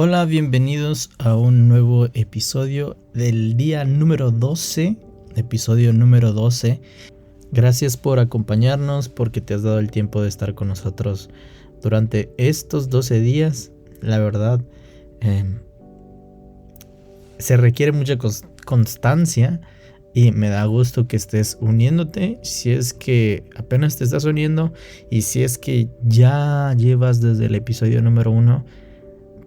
Hola, bienvenidos a un nuevo episodio del día número 12, episodio número 12. Gracias por acompañarnos, porque te has dado el tiempo de estar con nosotros durante estos 12 días. La verdad, se requiere mucha constancia y me da gusto que estés uniéndote. Si es que apenas te estás uniendo y si es que ya llevas desde el episodio número 1,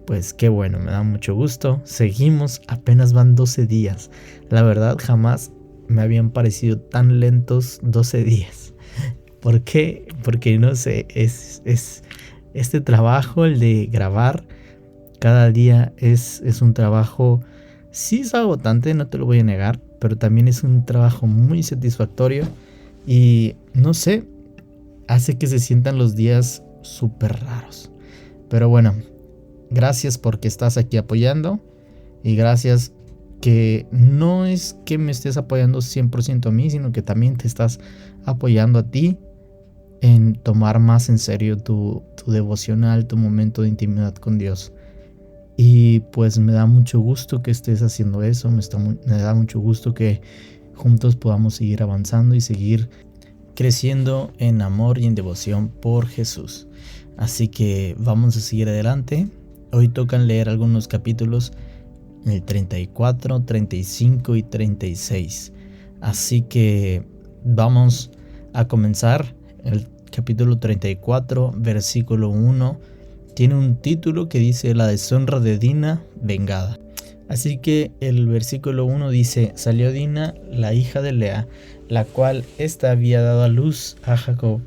pues qué bueno, me da mucho gusto. Seguimos, apenas van 12 días. La verdad, jamás me habían parecido tan lentos 12 días. ¿Por qué? Porque no sé, es este trabajo, el de grabar cada día, es un trabajo, sí es agotante, no te lo voy a negar, pero también es un trabajo muy satisfactorio y no sé, hace que se sientan los días súper raros. Pero bueno, gracias porque estás aquí apoyando y gracias que no es que me estés apoyando 100% a mí, sino que también te estás apoyando a ti en tomar más en serio tu devocional, tu momento de intimidad con Dios. Y pues me da mucho gusto que estés haciendo eso, me da mucho gusto que juntos podamos seguir avanzando y seguir creciendo en amor y en devoción por Jesús. Así que vamos a seguir adelante. Hoy tocan leer algunos capítulos, el 34, 35 y 36. Así que vamos a comenzar. El capítulo 34, versículo 1, tiene un título que dice: La deshonra de Dina vengada. Así que el versículo 1 dice: Salió Dina, la hija de Lea, la cual ésta había dado a luz a Jacob,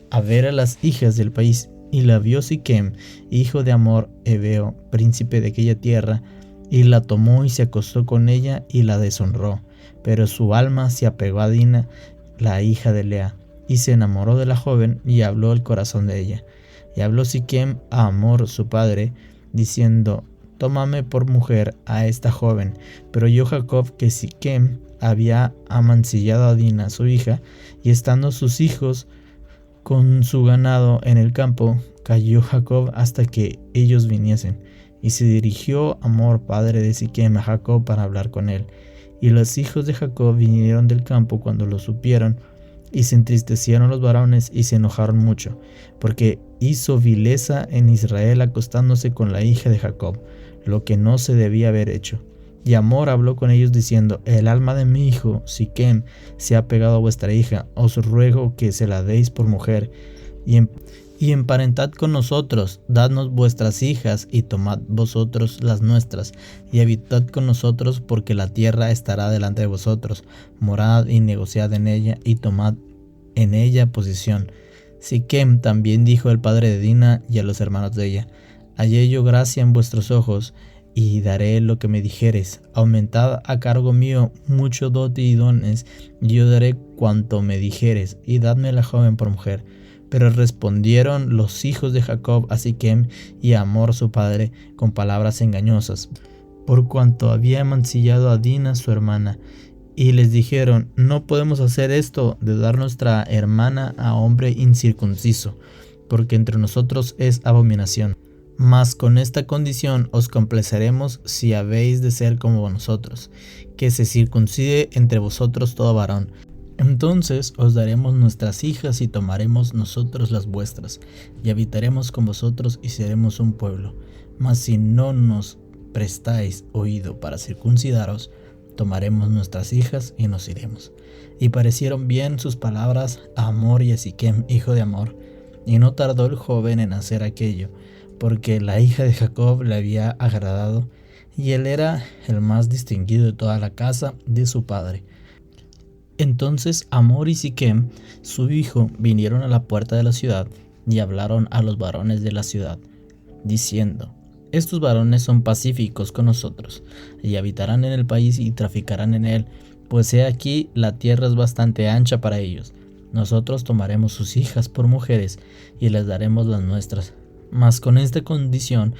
a ver a las hijas del país. Y la vio Siquem, hijo de Hamor Heveo, príncipe de aquella tierra, y la tomó y se acostó con ella y la deshonró. Pero su alma se apegó a Dina, la hija de Lea, y se enamoró de la joven y habló el corazón de ella. Y habló Siquem a Hamor su padre, diciendo: Tómame por mujer a esta joven. Pero oyó Jacob que Siquem había amancillado a Dina su hija, y estando sus hijos con su ganado en el campo, cayó Jacob hasta que ellos viniesen. Y se dirigió Hamor, padre de Siquem, a Jacob para hablar con él. Y los hijos de Jacob vinieron del campo cuando lo supieron, y se entristecieron los varones y se enojaron mucho, porque hizo vileza en Israel acostándose con la hija de Jacob, lo que no se debía haber hecho. Y Hamor habló con ellos diciendo: El alma de mi hijo Siquem se ha pegado a vuestra hija, os ruego que se la deis por mujer, y emparentad con nosotros, dadnos vuestras hijas, y tomad vosotros las nuestras, y habitad con nosotros, porque la tierra estará delante de vosotros. Morad y negociad en ella, y tomad en ella posesión. Siquem también dijo al padre de Dina y a los hermanos de ella: Hallé yo gracia en vuestros ojos, y daré lo que me dijeres. Aumentad a cargo mío mucho dote y dones, y yo daré cuanto me dijeres, y dadme la joven por mujer. Pero respondieron los hijos de Jacob a Siquem y a Hamor su padre con palabras engañosas, por cuanto había mancillado a Dina su hermana. Y les dijeron: No podemos hacer esto de dar nuestra hermana a hombre incircunciso, porque entre nosotros es abominación. Mas con esta condición os complaceremos, si habéis de ser como nosotros, que se circuncide entre vosotros todo varón. Entonces os daremos nuestras hijas y tomaremos nosotros las vuestras, y habitaremos con vosotros y seremos un pueblo. Mas si no nos prestáis oído para circuncidaros, tomaremos nuestras hijas y nos iremos. Y parecieron bien sus palabras a Hamor y a Siquem, hijo de Hamor, y no tardó el joven en hacer aquello, porque la hija de Jacob le había agradado, y él era el más distinguido de toda la casa de su padre. Entonces Hamor y Siquem, su hijo, vinieron a la puerta de la ciudad, y hablaron a los varones de la ciudad, diciendo: Estos varones son pacíficos con nosotros, y habitarán en el país y traficarán en él, pues he aquí la tierra es bastante ancha para ellos. Nosotros tomaremos sus hijas por mujeres, y les daremos las nuestras. Mas con esta condición,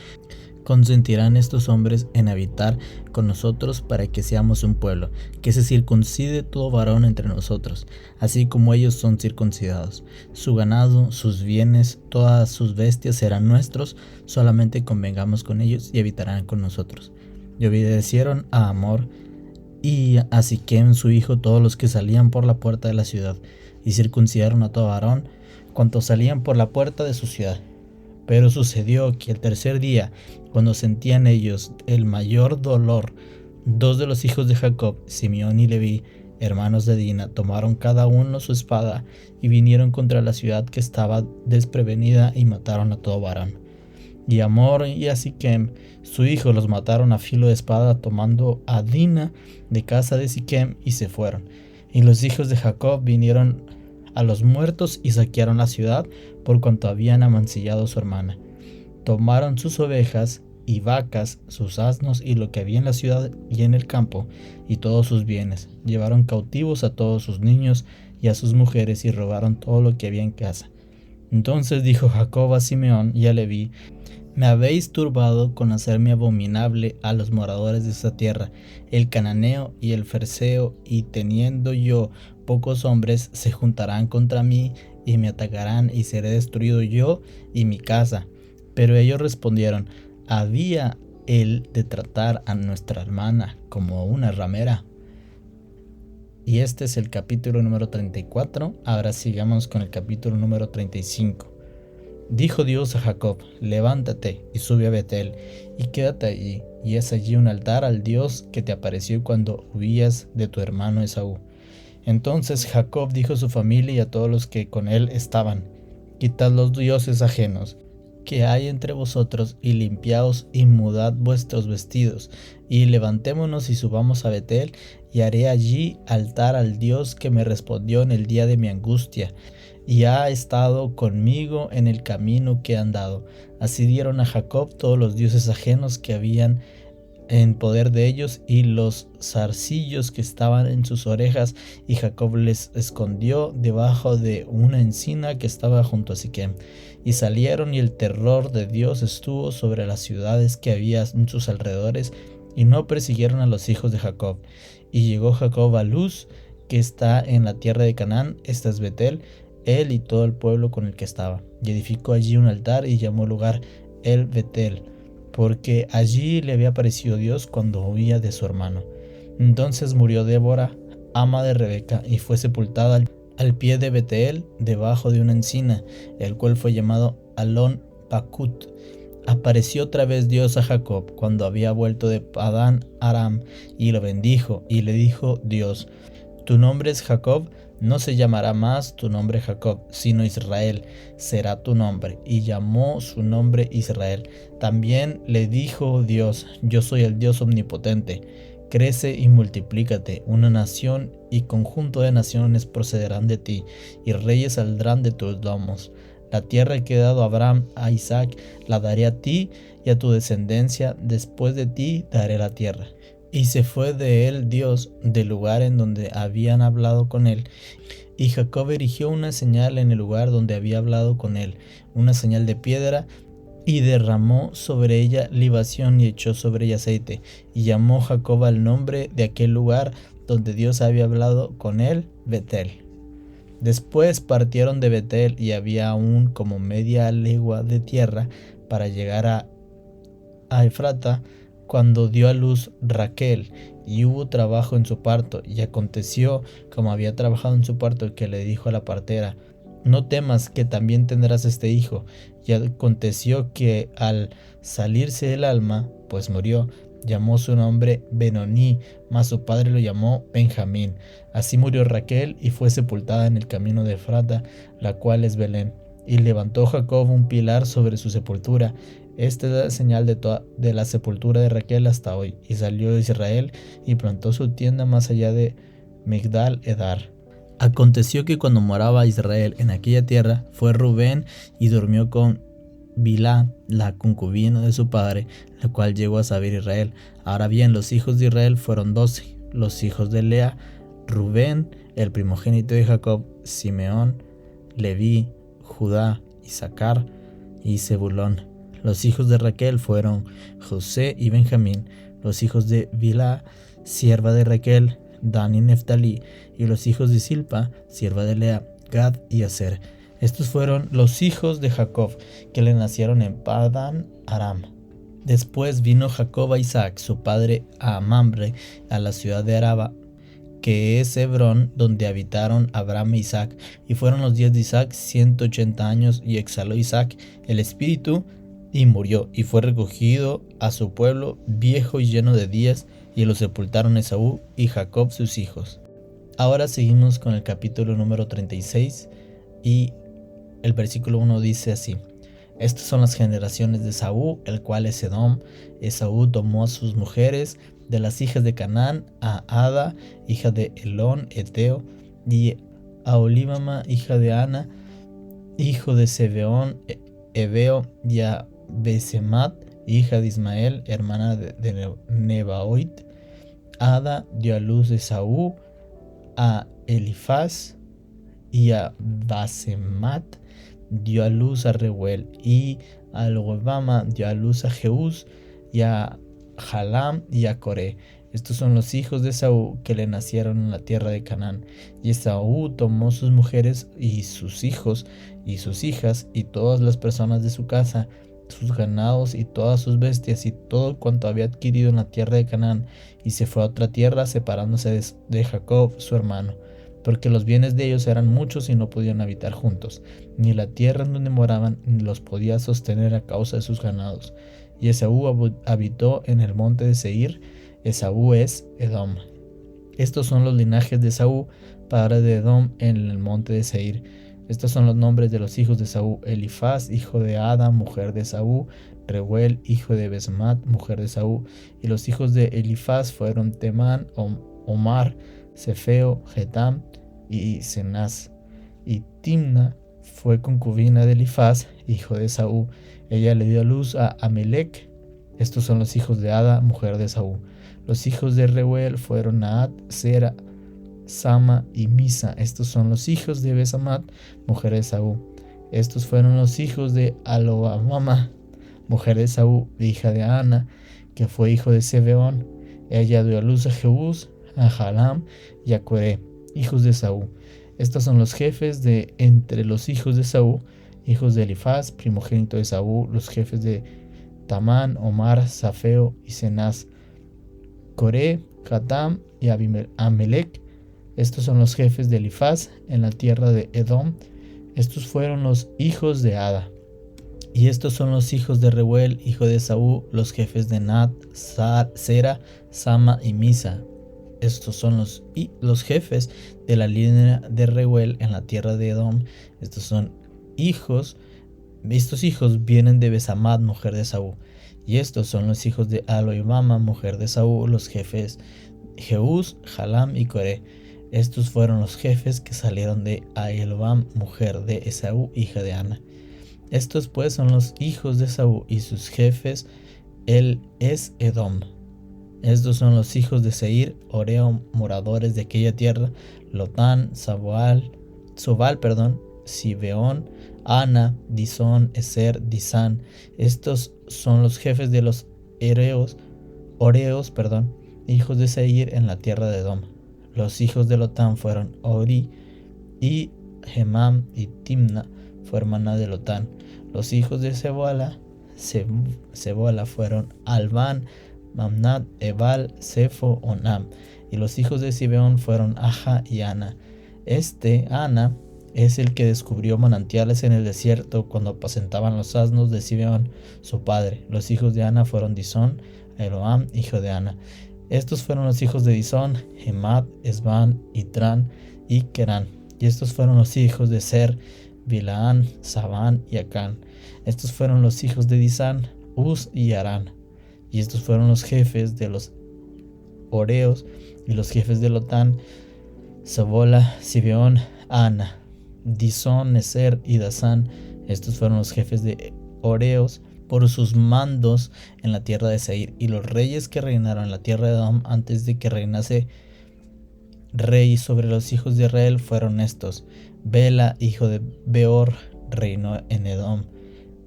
consentirán estos hombres en habitar con nosotros para que seamos un pueblo, que se circuncide todo varón entre nosotros, así como ellos son circuncidados. Su ganado, sus bienes, todas sus bestias serán nuestros, solamente convengamos con ellos y habitarán con nosotros. Y obedecieron a Hamor y a Siquem su hijo todos los que salían por la puerta de la ciudad, y circuncidaron a todo varón cuantos salían por la puerta de su ciudad. Pero sucedió que el tercer día, cuando sentían ellos el mayor dolor, dos de los hijos de Jacob, Simeón y Leví, hermanos de Dina, tomaron cada uno su espada y vinieron contra la ciudad que estaba desprevenida y mataron a todo varón. Y Hamor y a Siquem, su hijo, los mataron a filo de espada, tomando a Dina de casa de Siquem, y se fueron. Y los hijos de Jacob vinieron a los muertos y saquearon la ciudad, por cuanto habían amancillado a su hermana. Tomaron sus ovejas y vacas, sus asnos y lo que había en la ciudad y en el campo, y todos sus bienes. Llevaron cautivos a todos sus niños y a sus mujeres, y robaron todo lo que había en casa. Entonces dijo Jacob a Simeón y a Leví: me habéis turbado con hacerme abominable a los moradores de esta tierra, el cananeo y el ferseo, y teniendo yo pocos hombres, se juntarán contra mí y me atacarán, y seré destruido yo y mi casa. Pero ellos respondieron: ¿había él de tratar a nuestra hermana como una ramera? Y este es el capítulo número 34. Ahora sigamos con el capítulo número 35. Dijo Dios a Jacob: levántate y sube a Betel y quédate allí, y haz allí un altar al Dios que te apareció cuando huías de tu hermano Esaú. Entonces Jacob dijo a su familia y a todos los que con él estaban: quitad los dioses ajenos que hay entre vosotros, y limpiaos y mudad vuestros vestidos, y levantémonos y subamos a Betel, y haré allí altar al Dios que me respondió en el día de mi angustia, y ha estado conmigo en el camino que he andado. Así dieron a Jacob todos los dioses ajenos que habían en poder de ellos, y los zarcillos que estaban en sus orejas, y Jacob les escondió debajo de una encina que estaba junto a Siquem. Y salieron, y el terror de Dios estuvo sobre las ciudades que había en sus alrededores, y no persiguieron a los hijos de Jacob. Y llegó Jacob a Luz, que está en la tierra de Canaán, esta es Betel, él y todo el pueblo con el que estaba, y edificó allí un altar y llamó el lugar El Betel, porque allí le había aparecido Dios cuando huía de su hermano. Entonces murió Débora, ama de Rebeca, y fue sepultada al pie de Betel, debajo de una encina, el cual fue llamado Alon Pakut. Apareció otra vez Dios a Jacob cuando había vuelto de Padán Aram, y lo bendijo, y le dijo Dios: tu nombre es Jacob, no se llamará más tu nombre Jacob, sino Israel será tu nombre. Y llamó su nombre Israel. También le dijo Dios: yo soy el Dios omnipotente. Crece y multiplícate, una nación y conjunto de naciones procederán de ti, y reyes saldrán de tus lomos. La tierra que he dado a Abraham, a Isaac, la daré a ti y a tu descendencia. Después de ti daré la tierra. Y se fue de él Dios del lugar en donde habían hablado con él. Y Jacob erigió una señal en el lugar donde había hablado con él, una señal de piedra, y derramó sobre ella libación y echó sobre ella aceite. Y llamó Jacob al nombre de aquel lugar donde Dios había hablado con él, Betel. Después partieron de Betel, y había aún como media legua de tierra para llegar a Efrata, cuando dio a luz Raquel, y hubo trabajo en su parto. Y aconteció, como había trabajado en su parto, que le dijo a la partera: no temas, que también tendrás este hijo. Y aconteció que al salirse el alma, pues murió, llamó su nombre Benoní, mas su padre lo llamó Benjamín. Así murió Raquel, y fue sepultada en el camino de Efrata, la cual es Belén. Y levantó Jacob un pilar sobre su sepultura. Esta es la señal de la sepultura de Raquel hasta hoy. Y salió de Israel y plantó su tienda más allá de Migdal Edar. Aconteció que cuando moraba Israel en aquella tierra, fue Rubén y durmió con Bilhá, la concubina de su padre, la cual llegó a saber Israel. Ahora bien, los hijos de Israel fueron 12. Los hijos de Lea: Rubén, el primogénito de Jacob; Simeón, Leví, Judá, Isaacar y Zebulón. Los hijos de Raquel fueron José y Benjamín. Los hijos de Bilhá, sierva de Raquel, Dan y Neftalí. Y los hijos de Silpa, sierva de Lea, Gad y Aser. Estos fueron los hijos de Jacob, que le nacieron en Padán Aram. Después vino Jacob a Isaac, su padre, a Mamre, a la ciudad de Araba, que es Hebrón, donde habitaron Abraham e Isaac. Y fueron los días de Isaac 180 años, y exhaló Isaac el espíritu, y murió, y fue recogido a su pueblo, viejo y lleno de días, y lo sepultaron Esaú y Jacob sus hijos. Ahora seguimos con el capítulo número 36, y el versículo 1 dice así: Estas son las generaciones de Esaú, el cual es Edom. Esaú tomó a sus mujeres de las hijas de Canaán, a Ada, hija de Elón, Eteo, y a Olíbama, hija de Ana, hijo de Sebeón, Ebeo, y a Besemat, hija de Ismael, hermana de Nebaoit. Ada dio a luz a Esaú, a Elifaz, y a Basemat dio a luz a Reuel, y a Lobama dio a luz a Jeús, y a Jalam y a Coré. Estos son los hijos de Esaú que le nacieron en la tierra de Canaán. Y Esaú tomó sus mujeres y sus hijos y sus hijas y todas las personas de su casa, sus ganados y todas sus bestias y todo cuanto había adquirido en la tierra de Canaán, y se fue a otra tierra, separándose de Jacob su hermano, porque los bienes de ellos eran muchos y no podían habitar juntos, ni la tierra en donde moraban ni los podía sostener a causa de sus ganados. Y Esaú habitó en el monte de Seir. Esaú es Edom. Estos son los linajes de Esaú, padre de Edom, en el monte de Seir. Estos son los nombres de los hijos de Esaú: Elifaz, hijo de Ada, mujer de Esaú; Reuel, hijo de Basmat, mujer de Esaú. Y los hijos de Elifaz fueron Temán, Omar, Cefeo, Getam y Cenaz. Y Timna fue concubina de Elifaz, hijo de Esaú. Ella le dio a luz a Amelec. Estos son los hijos de Ada, mujer de Esaú. Los hijos de Reuel fueron Naat, Sera, Sama y Misa. Estos son los hijos de Besamat, mujer de Esaú. Estos fueron los hijos de Aloamama, mujer de Esaú, hija de Ana, que fue hijo de Sebeón. Ella dio a luz a Jeús, a Jalam y a Coré, hijos de Esaú. Estos son los jefes de entre los hijos de Esaú, hijos de Elifaz, primogénito de Esaú, los jefes de Tamán, Omar, Safeo y Cenaz, Coré, Hatam y Amelec. Estos son los jefes de Elifaz en la tierra de Edom. Estos fueron los hijos de Ada. Y estos son los hijos de Reuel, hijo de Esaú, los jefes de Naat, Sera, Sama y Misa. Estos son los jefes de la línea de Reuel en la tierra de Edom. Estos hijos vienen de Besamat, mujer de Esaú. Y estos son los hijos de Aloibama, mujer de Esaú, los jefes Jeús, Jalam y Coré. Estos fueron los jefes que salieron de Aelobam, mujer de Esaú, hija de Ana. Estos pues son los hijos de Esaú y sus jefes. Él es Edom. Estos son los hijos de Seir, Oreo, moradores de aquella tierra: Lotán, Sobal, Sibeón, Ana, Disón, Eser, Disán. Estos son los jefes de los Oreos, hijos de Seir en la tierra de Edom. Los hijos de Lotán fueron Ori y Gemam, y Timna fue hermana de Lotán. Los hijos de Sebola fueron Alván, Mamnat, Ebal, Sefo, Onam. Y los hijos de Sibeón fueron Aja y Ana. Ana es el que descubrió manantiales en el desierto cuando apacentaban los asnos de Sibeón, su padre. Los hijos de Ana fueron Disón, Eloam, hijo de Ana. Estos fueron los hijos de Disón: Hemat, Esban, Itran y Kerán. Y estos fueron los hijos de Ser, Bilaán, Sabán y Acán. Estos fueron los hijos de Disán: Uz y Arán. Y estos fueron los jefes de los Oreos y los jefes de Lotán: Sebola, Sibeón, Ana, Disón, Eser y Dasán. Estos fueron los jefes de Oreos por sus mandos en la tierra de Seir. Y los reyes que reinaron en la tierra de Edom antes de que reinase rey sobre los hijos de Israel fueron estos: Bela, hijo de Beor, reinó en Edom,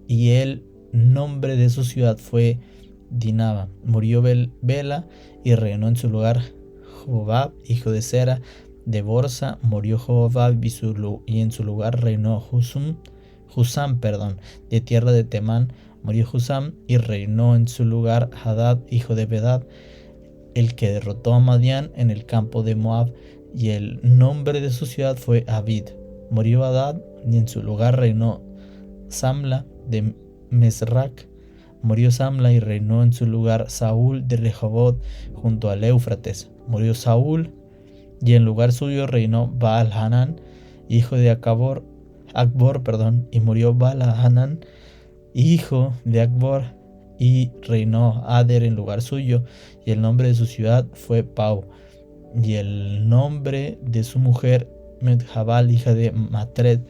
y él nombre de su ciudad fue Dinaba. Murió Bela y reinó en su lugar Jobab, hijo de Sera, de Borsa. Murió Jobab y en su lugar reinó Husam, de tierra de Temán. Murió Husam y reinó en su lugar Hadad, hijo de Bedad, el que derrotó a Madián en el campo de Moab, y el nombre de su ciudad fue Abid. Murió Hadad y en su lugar reinó Samla de Mesrac. Murió Samla y reinó en su lugar Saúl de Rehobot junto al Éufrates. Murió Saúl y en lugar suyo reinó Baal-Hanán, hijo de Akbor, y murió Baal-Hanán, hijo de Akbor, y reinó Ader en lugar suyo, y el nombre de su ciudad fue Pau, y el nombre de su mujer Medjabal, hija de Matred,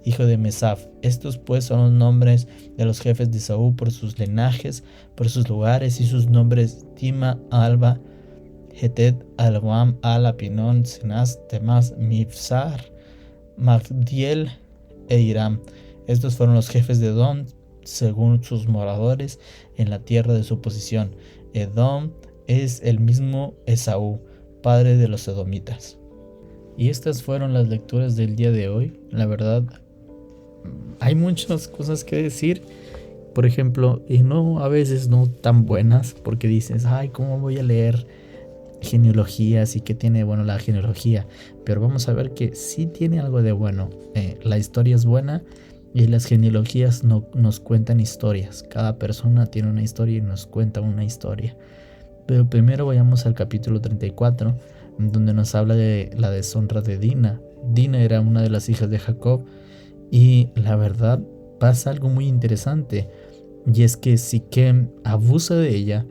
hijo de Mesaf. Estos pues son los nombres de los jefes de Saúl por sus linajes, por sus lugares y sus nombres: Tima, Alba, Hetet, Alwam, Ala, Pinón, Cenaz, Temas, Mifsar, Magdiel e Hiram. Estos fueron los jefes de Edom según sus moradores en la tierra de su posición. Edom es el mismo Esaú, padre de los edomitas. Y estas fueron las lecturas del día de hoy. La verdad, hay muchas cosas que decir. Por ejemplo, y no, a veces no tan buenas, porque dices, ay, ¿cómo voy a leer genealogías y qué tiene bueno la genealogía? Pero vamos a ver que sí tiene algo de bueno. La historia es buena y las genealogías nos cuentan historias. Cada persona tiene una historia y nos cuenta una historia. Pero primero vayamos al capítulo 34, donde nos habla de la deshonra de Dina. Dina era una de las hijas de Jacob, y la verdad pasa algo muy interesante, y es que Siquem abusa de ella,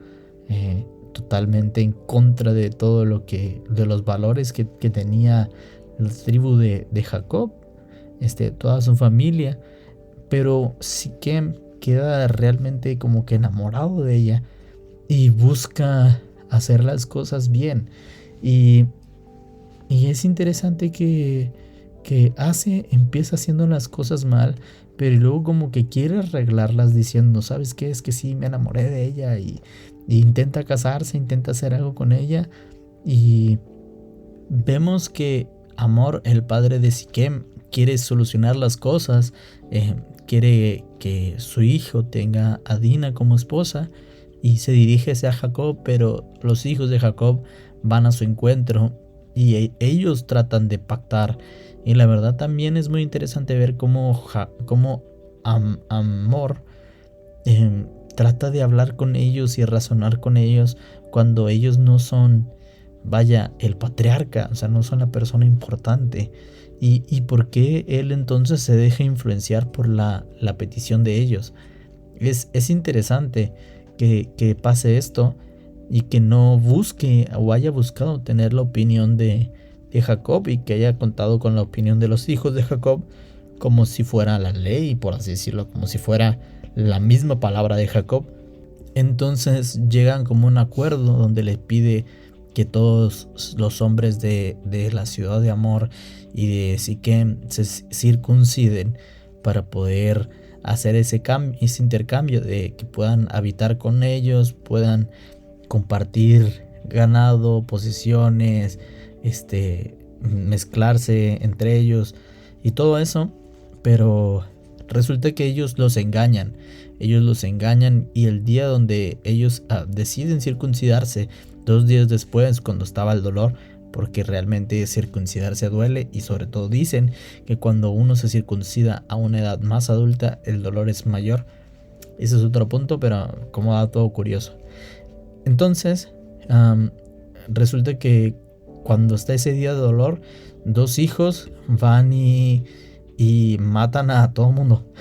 totalmente en contra de todo de los valores que tenía la tribu de Jacob, toda su familia. Pero Siquem queda realmente como que enamorado de ella y busca hacer las cosas bien. Y es interesante que empieza haciendo las cosas mal, pero luego como que quiere arreglarlas diciendo, ¿sabes qué? Es que sí, me enamoré de ella, y intenta casarse, intenta hacer algo con ella. Y vemos que Hamor, el padre de Siquem, quiere solucionar las cosas, quiere que su hijo tenga a Dina como esposa, y se dirige hacia Jacob, pero los hijos de Jacob van a su encuentro y ellos tratan de pactar. Y la verdad también es muy interesante ver cómo Hamor trata de hablar con ellos y razonar con ellos cuando ellos no son, el patriarca, o sea, no son la persona importante. Y por qué él entonces se deja influenciar por la petición de ellos. Es interesante que pase esto y que no busque o haya buscado tener la opinión de Jacob, y que haya contado con la opinión de los hijos de Jacob como si fuera la ley, por así decirlo, como si fuera la misma palabra de Jacob. Entonces llegan como un acuerdo donde le pide que todos los hombres de la ciudad de Hamor y de Siquem se circunciden para poder hacer ese intercambio, de que puedan habitar con ellos, puedan compartir ganado, posesiones, mezclarse entre ellos y todo eso. Pero resulta que ellos los engañan, y el día donde ellos deciden circuncidarse, 2 días después, cuando estaba el dolor, porque realmente circuncidarse duele, y sobre todo dicen que cuando uno se circuncida a una edad más adulta, el dolor es mayor. Ese es otro punto, pero como dato curioso. Entonces, resulta que cuando está ese día de dolor, 2 hijos van y matan a todo el mundo.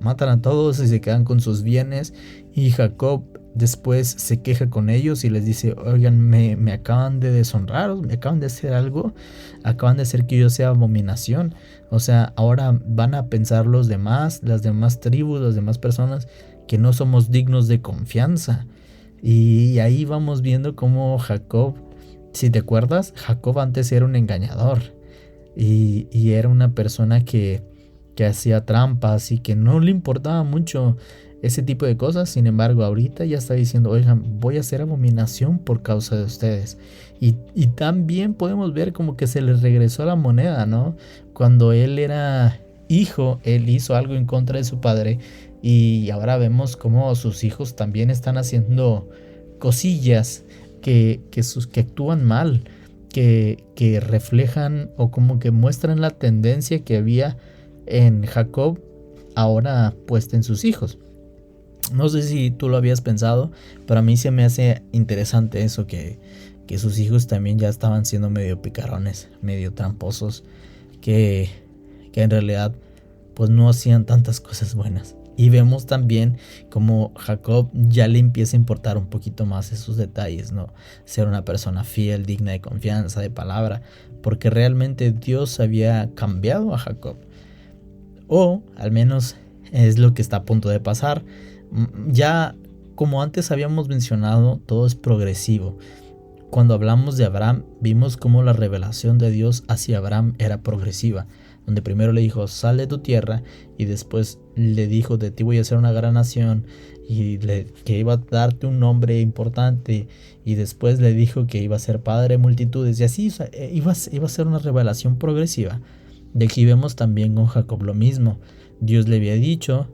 Matan a todos y se quedan con sus bienes. Y Jacob después se queja con ellos y les dice, oigan, me acaban de deshonrar, me acaban de hacer algo, acaban de hacer que yo sea abominación. O sea, ahora van a pensar las demás tribus, las demás personas, que no somos dignos de confianza. Y ahí vamos viendo cómo Jacob, si te acuerdas, Jacob antes era un engañador, y era una persona que hacía trampas y que no le importaba mucho ese tipo de cosas. Sin embargo, ahorita ya está diciendo, oigan, voy a hacer abominación por causa de ustedes. Y también podemos ver como que se le regresó la moneda, ¿no? Cuando él era hijo, él hizo algo en contra de su padre, y ahora vemos cómo sus hijos también están haciendo cosillas que actúan mal, que reflejan o como que muestran la tendencia que había en Jacob, ahora puesta en sus hijos. No sé si tú lo habías pensado, pero a mí se me hace interesante eso, que sus hijos también ya estaban siendo medio picarones, medio tramposos, que en realidad pues no hacían tantas cosas buenas. Y vemos también como Jacob ya le empieza a importar un poquito más esos detalles, ¿no? Ser una persona fiel, digna de confianza, de palabra, porque realmente Dios había cambiado a Jacob. O al menos es lo que está a punto de pasar. Ya, como antes habíamos mencionado, todo es progresivo. Cuando hablamos de Abraham, vimos cómo la revelación de Dios hacia Abraham era progresiva, donde primero le dijo, sal de tu tierra, y después le dijo, de ti voy a hacer una gran nación, y que iba a darte un nombre importante, y después le dijo que iba a ser padre de multitudes, y así iba a ser una revelación progresiva. De aquí vemos también con Jacob lo mismo. Dios le había dicho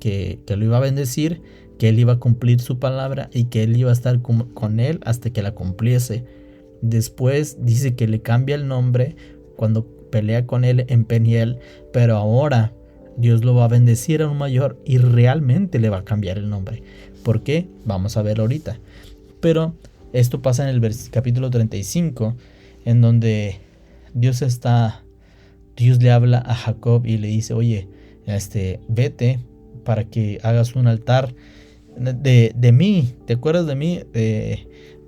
que lo iba a bendecir, que él iba a cumplir su palabra y que él iba a estar con él hasta que la cumpliese. Después dice que le cambia el nombre cuando pelea con él en Peniel, pero ahora Dios lo va a bendecir a un mayor y realmente le va a cambiar el nombre. ¿Por qué? Vamos a verlo ahorita. Pero esto pasa en el capítulo 35, en donde Dios le habla a Jacob y le dice, oye, vete para que hagas un altar de mí. ¿Te acuerdas de mí?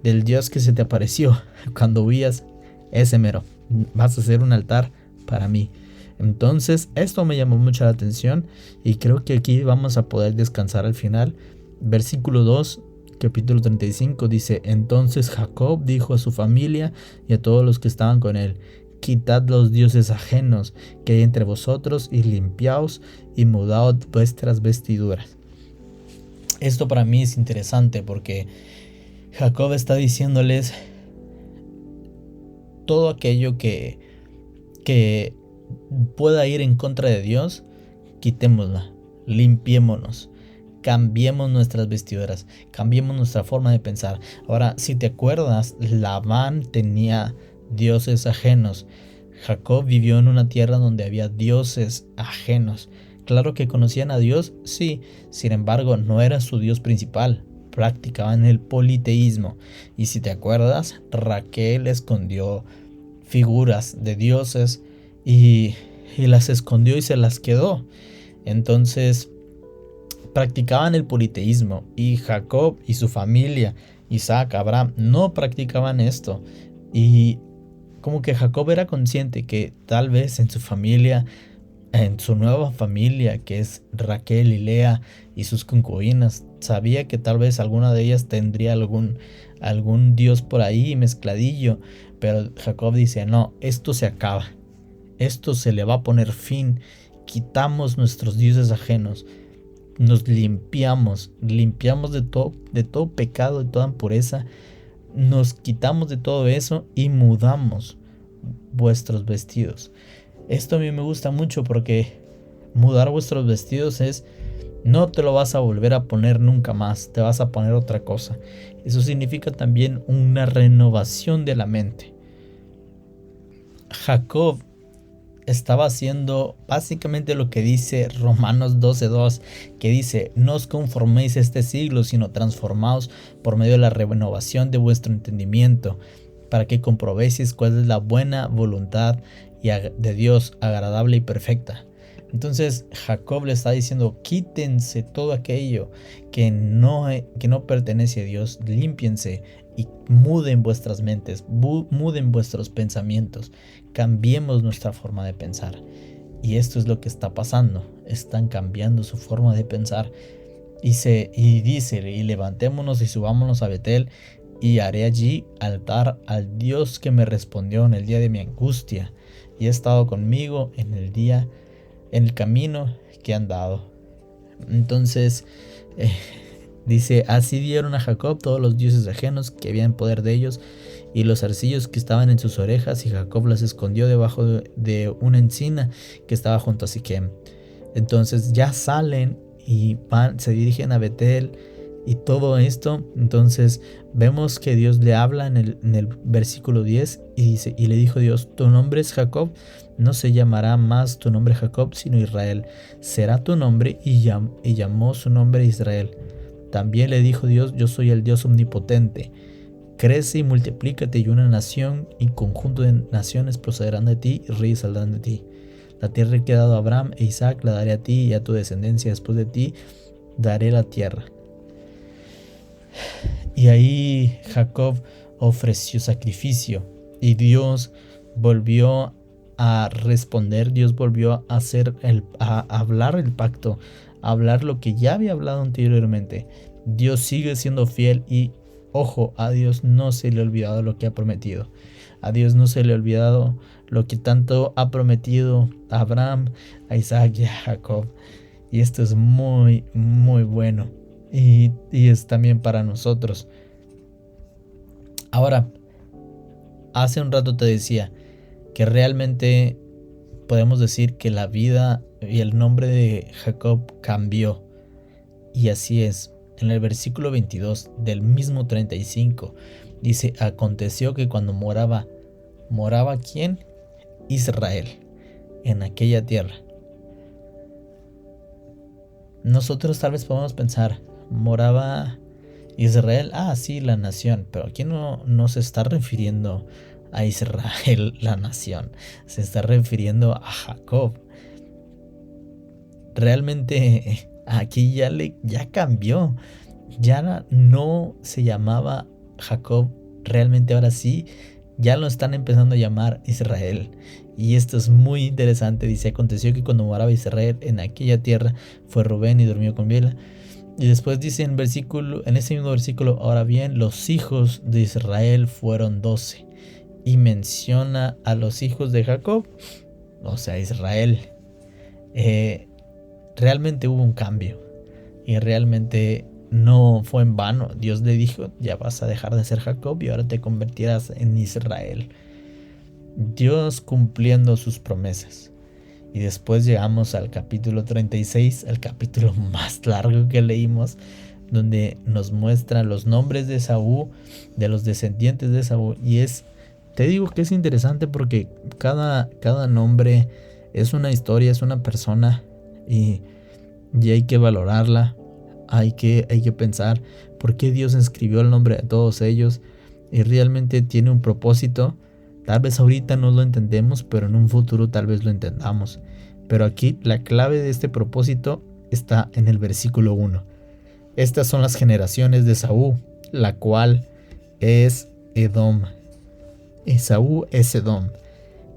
Del Dios que se te apareció cuando huías, ese mero. Vas a hacer un altar para mí. Entonces esto me llamó mucho la atención y creo que aquí vamos a poder descansar al final. Versículo 2, capítulo 35 dice, entonces Jacob dijo a su familia y a todos los que estaban con él, quitad los dioses ajenos que hay entre vosotros y limpiaos y mudaos vuestras vestiduras. Esto para mí es interesante porque Jacob está diciéndoles todo aquello que pueda ir en contra de Dios, quitémosla, limpiémonos, cambiemos nuestras vestiduras, cambiemos nuestra forma de pensar. Ahora, si te acuerdas, Labán tenía dioses ajenos. Jacob vivió en una tierra donde había dioses ajenos. Claro que conocían a Dios, sí, sin embargo no era su Dios principal, practicaban el politeísmo. Y si te acuerdas, Raquel escondió figuras de dioses y las escondió y se las quedó. Entonces practicaban el politeísmo, y Jacob y su familia, Isaac, Abraham, no practicaban esto. Y como que Jacob era consciente que tal vez en su familia, en su nueva familia, que es Raquel y Lea y sus concubinas, sabía que tal vez alguna de ellas tendría algún dios por ahí mezcladillo, pero Jacob dice, no, esto se acaba, esto se le va a poner fin, quitamos nuestros dioses ajenos, nos limpiamos de todo pecado, de toda impureza, nos quitamos de todo eso y mudamos vuestros vestidos. Esto a mí me gusta mucho porque mudar vuestros vestidos es, no te lo vas a volver a poner nunca más, te vas a poner otra cosa. Eso significa también una renovación de la mente. Jacob estaba haciendo básicamente lo que dice Romanos 12:2, que dice, no os conforméis a este siglo, sino transformaos por medio de la renovación de vuestro entendimiento, para que comprobéis cuál es la buena voluntad de Dios, agradable y perfecta. Entonces Jacob le está diciendo, quítense todo aquello que no pertenece a Dios, límpiense y muden vuestras mentes, muden vuestros pensamientos, cambiemos nuestra forma de pensar. Y esto es lo que está pasando, están cambiando su forma de pensar. Y dice, y levantémonos y subámonos a Betel, y haré allí altar al Dios que me respondió en el día de mi angustia, y ha estado conmigo en el camino que han dado. Entonces Eh, Dice, así dieron a Jacob todos los dioses ajenos que había en poder de ellos y los zarcillos que estaban en sus orejas, y Jacob las escondió debajo de una encina que estaba junto a Siquem. Entonces ya salen y se dirigen a Betel y todo esto. Entonces vemos que Dios le habla en el versículo 10 y dice, y le dijo Dios, tu nombre es Jacob, no se llamará más tu nombre Jacob, sino Israel, será tu nombre, y llamó su nombre Israel. También le dijo Dios, yo soy el Dios omnipotente, crece y multiplícate, y una nación y conjunto de naciones procederán de ti, y reyes saldrán de ti. La tierra que he dado a Abraham e Isaac la daré a ti, y a tu descendencia después de ti daré la tierra. Y ahí Jacob ofreció sacrificio, y Dios volvió a responder, Dios volvió a hablar el pacto, a hablar lo que ya había hablado anteriormente. Dios sigue siendo fiel y, ojo, a Dios no se le ha olvidado lo que ha prometido. A Dios no se le ha olvidado lo que tanto ha prometido a Abraham, a Isaac y a Jacob. Y esto es muy, muy bueno. Y es también para nosotros. Ahora, hace un rato te decía que realmente podemos decir que la vida y el nombre de Jacob cambió. Y así es. En el versículo 22 del mismo 35 dice, aconteció que cuando moraba ¿quién? Israel, en aquella tierra. Nosotros tal vez podemos pensar, moraba Israel, sí, la nación, pero aquí no se está refiriendo a Israel, la nación, se está refiriendo a Jacob. Realmente aquí ya cambió, ya no se llamaba Jacob, realmente ahora sí, ya lo están empezando a llamar Israel. Y esto es muy interesante. Dice, aconteció que cuando moraba Israel en aquella tierra, fue Rubén y durmió con Bilha. Y después dice en ese mismo versículo, ahora bien, los hijos de Israel fueron 12. Y menciona a los hijos de Jacob, o sea, Israel. Realmente hubo un cambio. Y realmente no fue en vano. Dios le dijo, ya vas a dejar de ser Jacob y ahora te convertirás en Israel. Dios cumpliendo sus promesas. Y después llegamos al capítulo 36, el capítulo más largo que leímos, donde nos muestra los nombres de Esaú, de los descendientes de Esaú. Y te digo que es interesante porque cada nombre es una historia, es una persona, y hay que valorarla, hay que pensar por qué Dios escribió el nombre de todos ellos, y realmente tiene un propósito. Tal vez ahorita no lo entendemos, pero en un futuro tal vez lo entendamos. Pero aquí la clave de este propósito está en el versículo 1. Estas son las generaciones de Esaú, la cual es Edom. Esaú es Edom.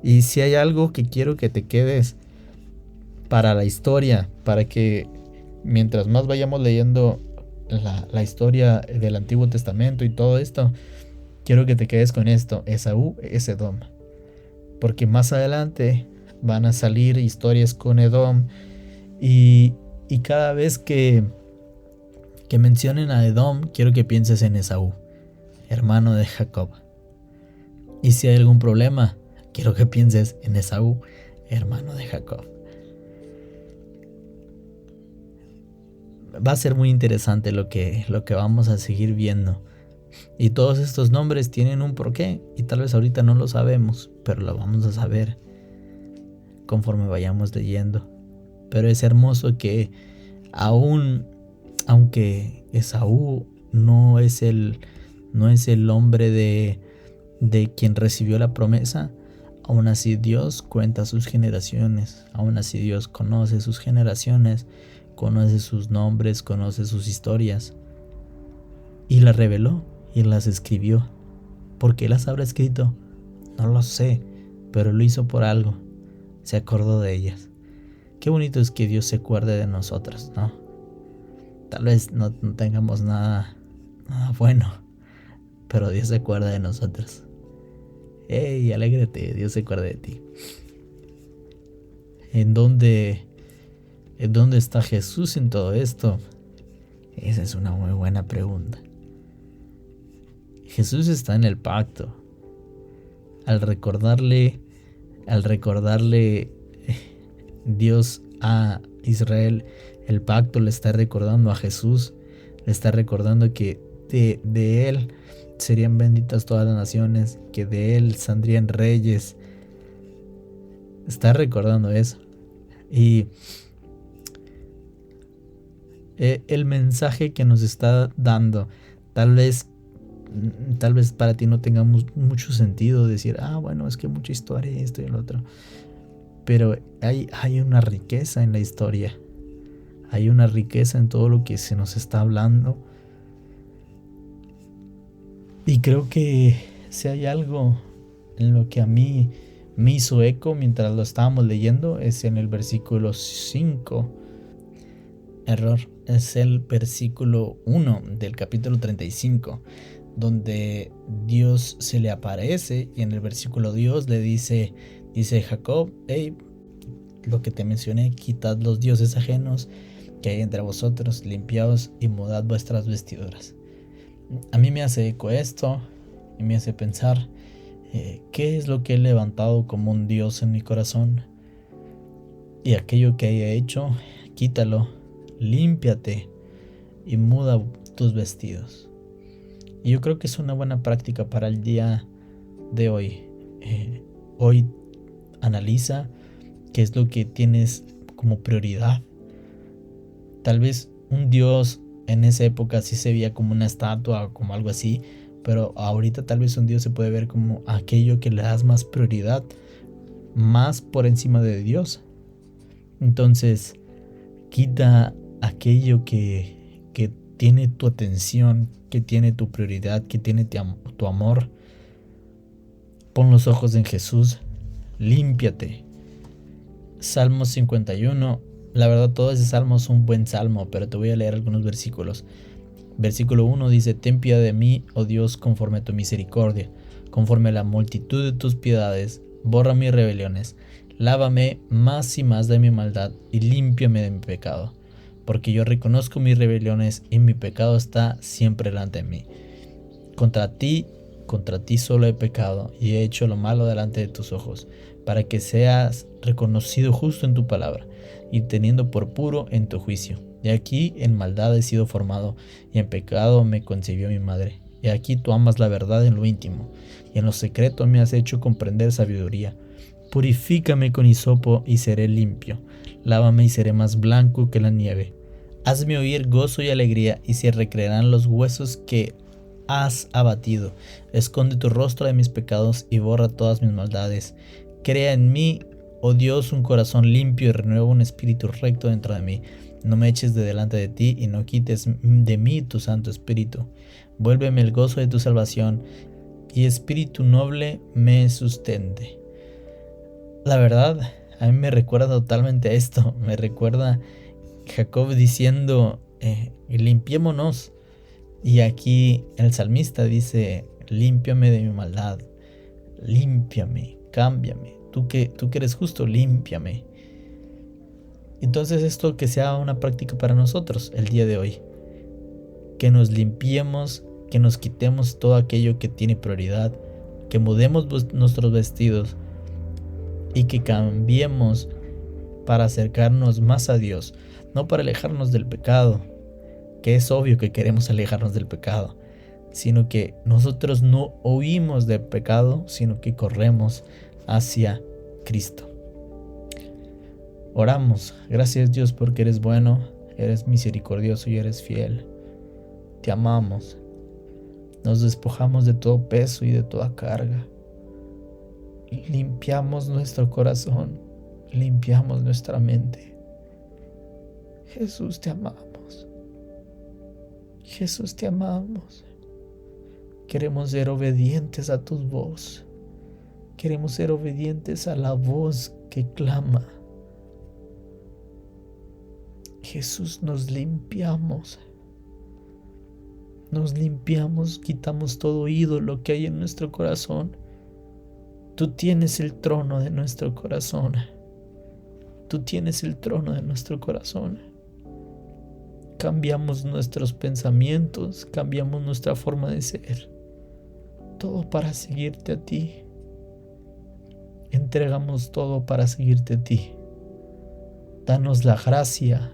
Y si hay algo que quiero que te quedes para la historia, para que mientras más vayamos leyendo la historia del Antiguo Testamento y todo esto, quiero que te quedes con esto, Esaú es Edom. Porque más adelante van a salir historias con Edom, y cada vez que mencionen a Edom, quiero que pienses en Esaú, hermano de Jacob. Y si hay algún problema, quiero que pienses en Esaú, hermano de Jacob. Va a ser muy interesante lo que vamos a seguir viendo. Y todos estos nombres tienen un porqué, y tal vez ahorita no lo sabemos, pero lo vamos a saber conforme vayamos leyendo. Pero es hermoso que aunque Esaú no es el hombre de quien recibió la promesa, aún así Dios cuenta sus generaciones, aún así Dios conoce sus generaciones, conoce sus nombres, conoce sus historias, y las reveló y las escribió. ¿Por qué las habrá escrito? No lo sé, pero lo hizo por algo. Se acordó de ellas. Qué bonito es que Dios se acuerde de nosotros, ¿no? Tal vez no tengamos nada bueno, pero Dios se acuerda de nosotros. ¡Ey, alégrate! Dios se acuerda de ti. ¿En dónde está Jesús en todo esto? Esa es una muy buena pregunta. Jesús está en el pacto. Al recordarle Dios a Israel el pacto, le está recordando a Jesús, le está recordando que de él serían benditas todas las naciones, que de él saldrían reyes. Está recordando eso. Y el mensaje que nos está dando, tal vez para ti no tenga mucho sentido decir, bueno, es que mucha historia, esto y lo otro. Pero hay una riqueza en la historia. Hay una riqueza en todo lo que se nos está hablando. Y creo que si hay algo en lo que a mí me hizo eco mientras lo estábamos leyendo, es en el versículo 5. Error, es el versículo 1 del capítulo 35, donde Dios se le aparece y en el versículo Dios le dice Jacob, hey, lo que te mencioné, quitad los dioses ajenos que hay entre vosotros, limpiaos y mudad vuestras vestiduras. A mí me hace eco esto y me hace pensar, ¿qué es lo que he levantado como un Dios en mi corazón? Y aquello que haya hecho, quítalo, límpiate y muda tus vestidos. Y yo creo que es una buena práctica para el día de hoy. Hoy analiza qué es lo que tienes como prioridad. Tal vez un Dios en esa época sí se veía como una estatua o como algo así, pero ahorita tal vez un Dios se puede ver como aquello que le das más prioridad, más por encima de Dios. Entonces, quita aquello que tiene tu atención, que tiene tu prioridad, que tiene tu amor. Pon los ojos en Jesús, límpiate. Salmo 51. La verdad, todo ese salmo es un buen salmo, pero te voy a leer algunos versículos. Versículo 1 dice: Ten piedad de mí, oh Dios, conforme a tu misericordia, conforme a la multitud de tus piedades, borra mis rebeliones, lávame más y más de mi maldad y límpiame de mi pecado, porque yo reconozco mis rebeliones y mi pecado está siempre delante de mí. Contra ti solo he pecado y he hecho lo malo delante de tus ojos, para que seas reconocido justo en tu palabra y teniendo por puro en tu juicio. Y aquí en maldad he sido formado, y en pecado me concibió mi madre. Y aquí tú amas la verdad en lo íntimo, y en lo secreto me has hecho comprender sabiduría. Purifícame con hisopo y seré limpio, lávame y seré más blanco que la nieve. Hazme oír gozo y alegría, y se recrearán los huesos que has abatido. Esconde tu rostro de mis pecados y borra todas mis maldades. Crea en mí, oh Dios, un corazón limpio y renueva un espíritu recto dentro de mí. No me eches de delante de ti y no quites de mí tu Santo Espíritu. Vuélveme el gozo de tu salvación y espíritu noble me sustente. La verdad, a mí me recuerda totalmente a esto. Me recuerda Jacob diciendo, limpiémonos. Y aquí el salmista dice, límpiame de mi maldad, límpiame, cámbiame. Tú que eres justo, límpiame. Entonces esto que sea una práctica para nosotros el día de hoy. Que nos limpiemos, que nos quitemos todo aquello que tiene prioridad, que mudemos nuestros vestidos y que cambiemos para acercarnos más a Dios, no para alejarnos del pecado, que es obvio que queremos alejarnos del pecado, sino que nosotros no huimos del pecado, sino que corremos hacia Cristo. Oramos. Gracias, Dios, porque eres bueno, eres misericordioso y eres fiel. Te amamos. Nos despojamos de todo peso y de toda carga. Limpiamos nuestro corazón, limpiamos nuestra mente. Jesús, te amamos. Jesús, te amamos. Queremos ser obedientes a tu voz. Queremos ser obedientes a la voz que clama. Jesús, nos limpiamos. Nos limpiamos, quitamos todo ídolo que hay en nuestro corazón. Tú tienes el trono de nuestro corazón. Tú tienes el trono de nuestro corazón. cambiamos nuestros pensamientos, cambiamos nuestra forma de ser. Todo para seguirte a ti. Entregamos todo para seguirte a ti. Danos la gracia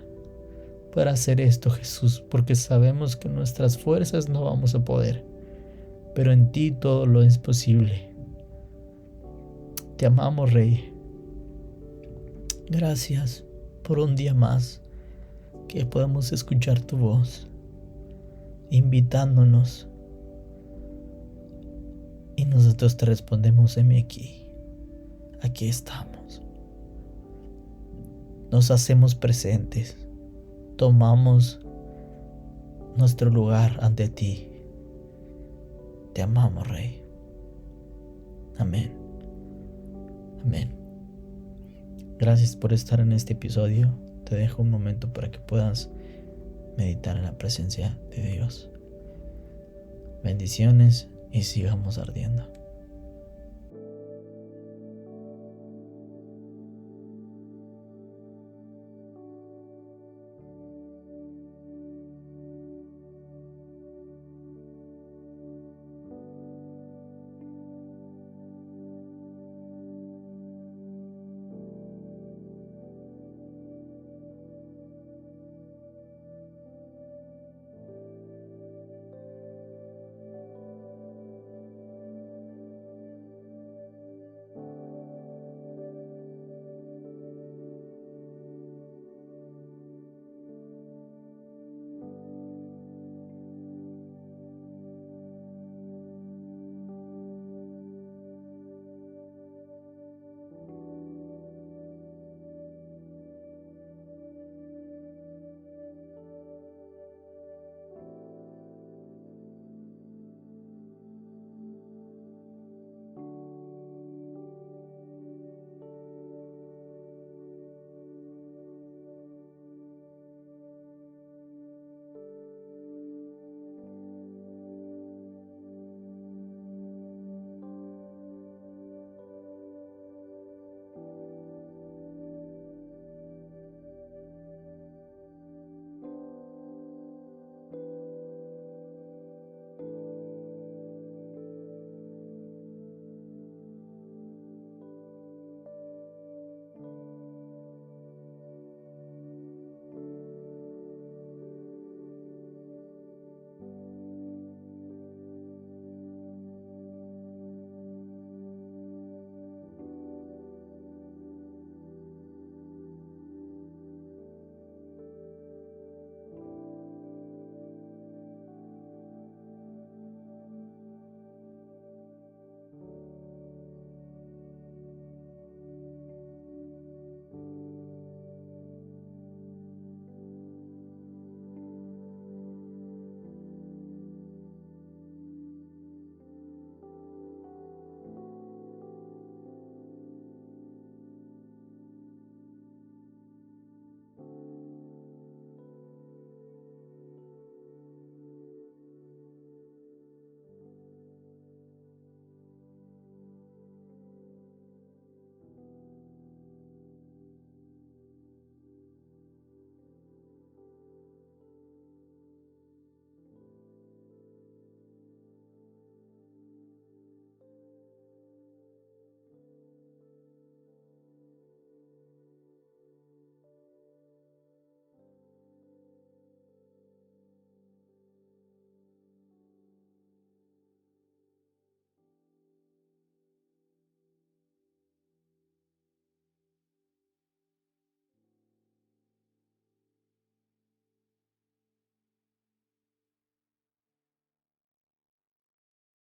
para hacer esto, Jesús, porque sabemos que en nuestras fuerzas no vamos a poder, pero en ti todo lo es posible. Te amamos, Rey. Gracias por un día más que podemos escuchar tu voz, invitándonos. Y nosotros te respondemos, heme aquí. Aquí estamos. Nos hacemos presentes. Tomamos nuestro lugar ante ti. Te amamos, Rey. Amén. Amén. Gracias por estar en este episodio. Te dejo un momento para que puedas meditar en la presencia de Dios. Bendiciones y sigamos ardiendo.